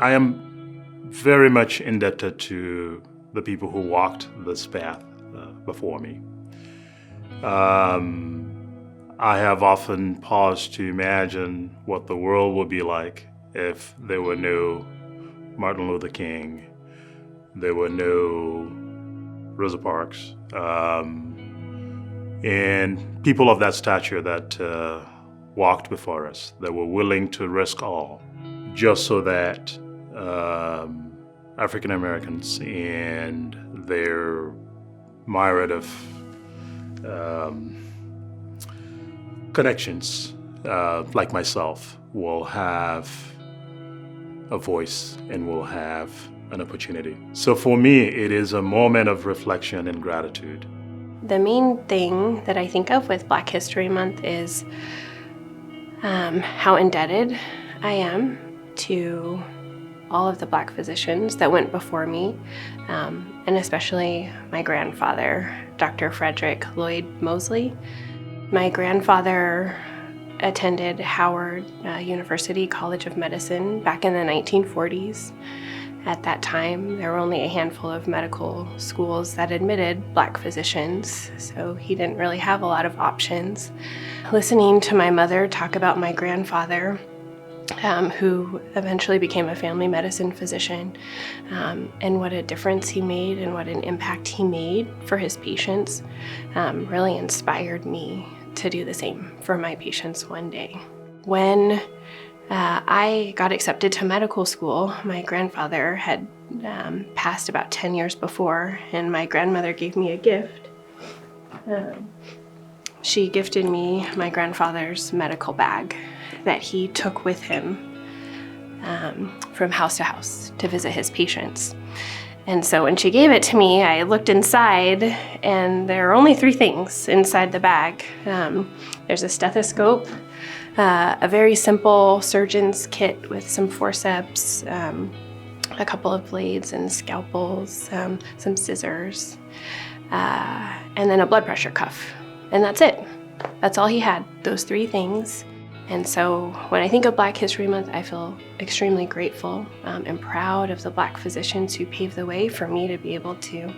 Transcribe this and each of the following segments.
I am very much indebted to the people who walked this path before me. I have often paused to imagine what the world would be like if there were no Martin Luther King, there were no Rosa Parks, and people of that stature that walked before us, that were willing to risk all just so that African Americans and their myriad of connections, like myself, will have a voice and will have an opportunity. So for me, it is a moment of reflection and gratitude. The main thing that I think of with Black History Month is how indebted I am to all of the Black physicians that went before me, and especially my grandfather, Dr. Frederick Lloyd Mosley. My grandfather attended Howard University College of Medicine back in the 1940s. At that time, there were only a handful of medical schools that admitted Black physicians, so he didn't really have a lot of options. Listening to my mother talk about my grandfather, who eventually became a family medicine physician, and what a difference he made and what an impact he made for his patients, really inspired me to do the same for my patients one day. When I got accepted to medical school, my grandfather had passed about 10 years before, and my grandmother gave me a gift. She gifted me my grandfather's medical bag that he took with him from house to house to visit his patients. And so when she gave it to me, I looked inside, and there are only 3 things inside the bag. There's a stethoscope, a very simple surgeon's kit with some forceps, a couple of blades and scalpels, some scissors, and then a blood pressure cuff. And that's it. That's all he had, those 3 things. And so when I think of Black History Month, I feel extremely grateful and proud of the Black physicians who paved the way for me to be able to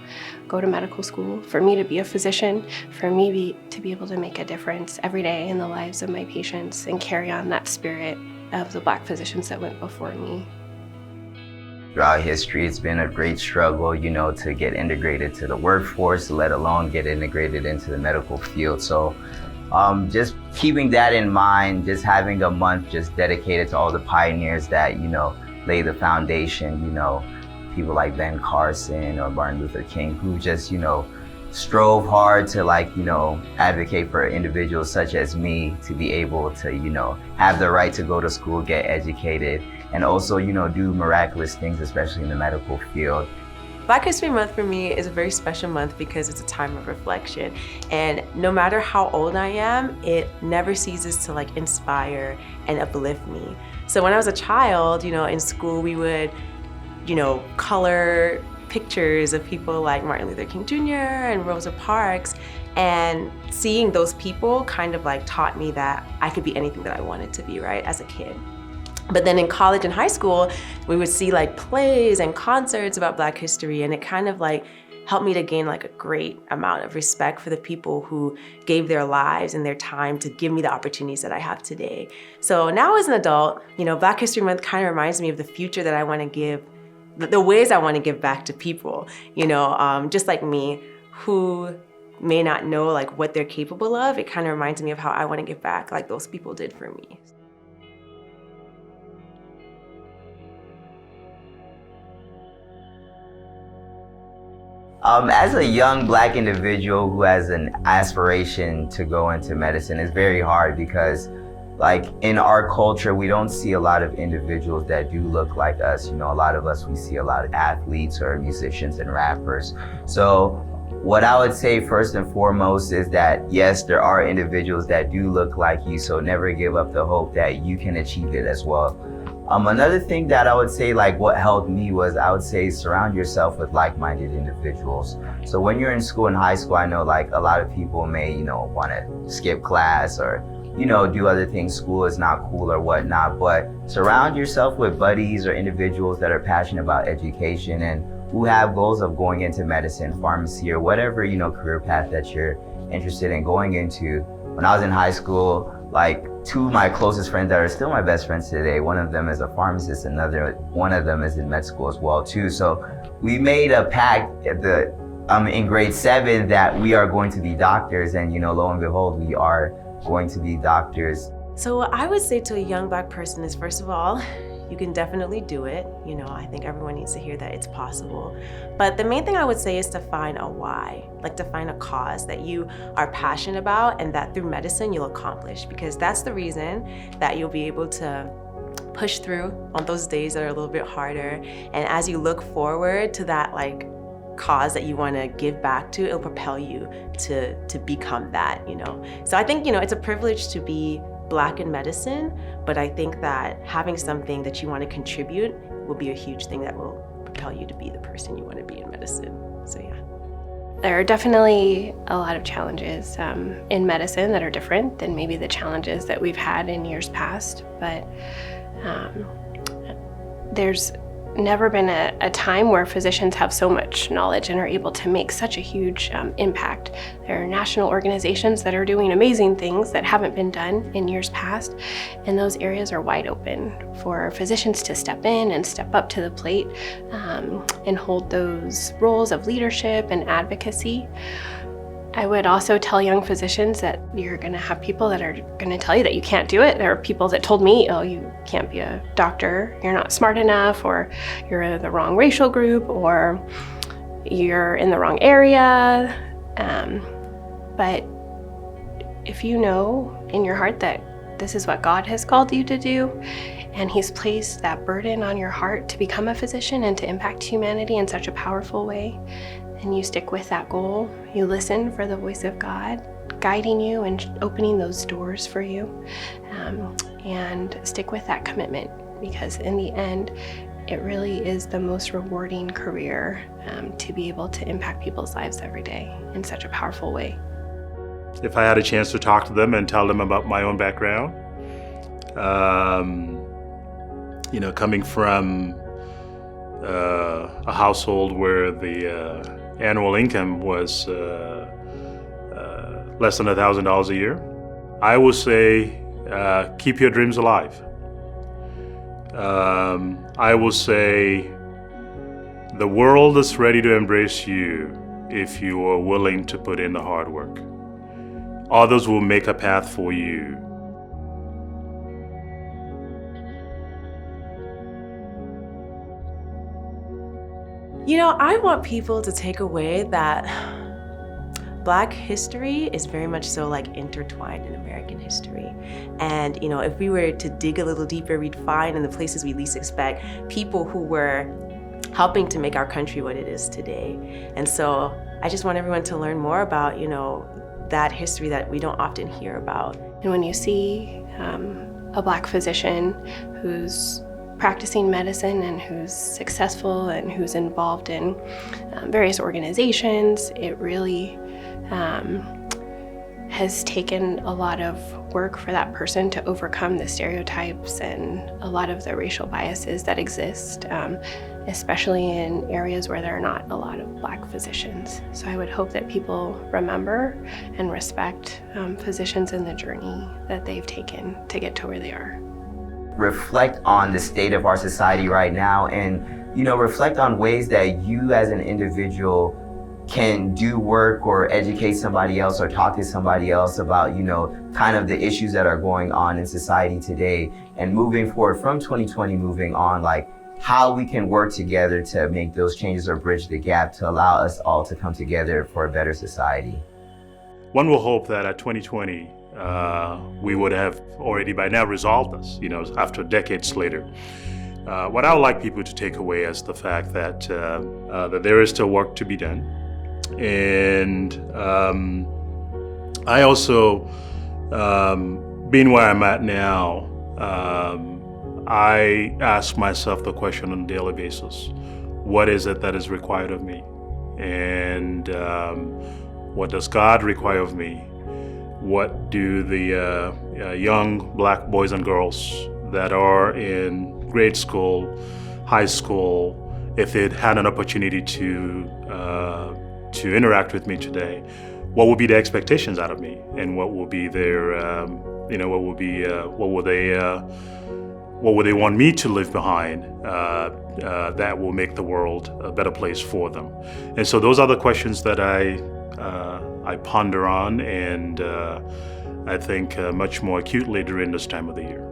go to medical school, for me to be a physician, for me to be able to make a difference every day in the lives of my patients and carry on that spirit of the Black physicians that went before me. Throughout history, it's been a great struggle, to get integrated to the workforce, let alone get integrated into the medical field. So just keeping that in mind, just having a month just dedicated to all the pioneers that, laid the foundation, people like Ben Carson or Martin Luther King, who just, strove hard to advocate for individuals such as me to be able to, have the right to go to school, get educated, and also, do miraculous things, especially in the medical field. Black History Month for me is a very special month because it's a time of reflection. And no matter how old I am, it never ceases to inspire and uplift me. So when I was a child, in school we would, color pictures of people like Martin Luther King Jr. and Rosa Parks. And seeing those people kind of taught me that I could be anything that I wanted to be, right, as a kid. But then in college and high school, we would see plays and concerts about Black history, and it kind of helped me to gain a great amount of respect for the people who gave their lives and their time to give me the opportunities that I have today. So now as an adult, Black History Month kind of reminds me of the future that I want to give, the ways I want to give back to people, just like me, who may not know what they're capable of. It kind of reminds me of how I want to give back like those people did for me. As a young Black individual who has an aspiration to go into medicine, it's very hard because in our culture, we don't see a lot of individuals that do look like us. A lot of us, we see a lot of athletes or musicians and rappers. So what I would say first and foremost is that, yes, there are individuals that do look like you, so never give up the hope that you can achieve it as well. Another thing that I would say, what helped me was, I would say, surround yourself with like-minded individuals. So when you're in school, in high school, I know a lot of people may, want to skip class or do other things. School is not cool or whatnot, but surround yourself with buddies or individuals that are passionate about education and who have goals of going into medicine, pharmacy, or whatever, career path that you're interested in going into. When I was in high school, like, two of my closest friends that are still my best friends today, one of them is a pharmacist, one of them is in med school as well too. So we made a pact in grade 7 that we are going to be doctors, and lo and behold, we are going to be doctors. So what I would say to a young Black person is, first of all, you can definitely do it. I think everyone needs to hear that it's possible. But the main thing I would say is to find a why, like to find a cause that you are passionate about and that through medicine you'll accomplish, because that's the reason that you'll be able to push through on those days that are a little bit harder. And as you look forward to that cause that you want to give back to, it'll propel you to become that. So I think it's a privilege to be Black in medicine, but I think that having something that you want to contribute will be a huge thing that will propel you to be the person you want to be in medicine. So yeah. There are definitely a lot of challenges in medicine that are different than maybe the challenges that we've had in years past, but there's never been a time where physicians have so much knowledge and are able to make such a huge impact. There are national organizations that are doing amazing things that haven't been done in years past, and those areas are wide open for physicians to step in and step up to the plate and hold those roles of leadership and advocacy. I would also tell young physicians that you're going to have people that are going to tell you that you can't do it. There are people that told me, oh, you can't be a doctor, you're not smart enough, or you're in the wrong racial group, or you're in the wrong area. But if you know in your heart that this is what God has called you to do, and He's placed that burden on your heart to become a physician and to impact humanity in such a powerful way, and you stick with that goal, you listen for the voice of God guiding you and opening those doors for you, and stick with that commitment, because in the end, it really is the most rewarding career to be able to impact people's lives every day in such a powerful way. If I had a chance to talk to them and tell them about my own background, coming from a household where the annual income was less than $1,000 a year, I would say keep your dreams alive. I will say the world is ready to embrace you if you are willing to put in the hard work. Others will make a path for you. I want people to take away that Black history is very much so intertwined in American history. And, if we were to dig a little deeper, we'd find in the places we least expect people who were helping to make our country what it is today. And so I just want everyone to learn more about, that history that we don't often hear about. And when you see a Black physician who's practicing medicine and who's successful and who's involved in various organizations, it really has taken a lot of work for that person to overcome the stereotypes and a lot of the racial biases that exist, especially in areas where there are not a lot of Black physicians. So I would hope that people remember and respect physicians in the journey that they've taken to get to where they are. Reflect on the state of our society right now, and reflect on ways that you as an individual can do work or educate somebody else or talk to somebody else about kind of the issues that are going on in society today, and moving forward from 2020 moving on, how we can work together to make those changes or bridge the gap to allow us all to come together for a better society. One will hope that at 2020 we would have already by now resolved this, after decades later. What I would like people to take away is the fact that that there is still work to be done. And I also, being where I'm at now, I ask myself the question on a daily basis: what is it that is required of me? And what does God require of me? what do the young black boys and girls that are in grade school, high school, if they'd had an opportunity to interact with me today, what would be the expectations out of me, and what will be their, what would they want me to leave behind that will make the world a better place for them? And so those are the questions that I ponder on, and I think much more acutely during this time of the year.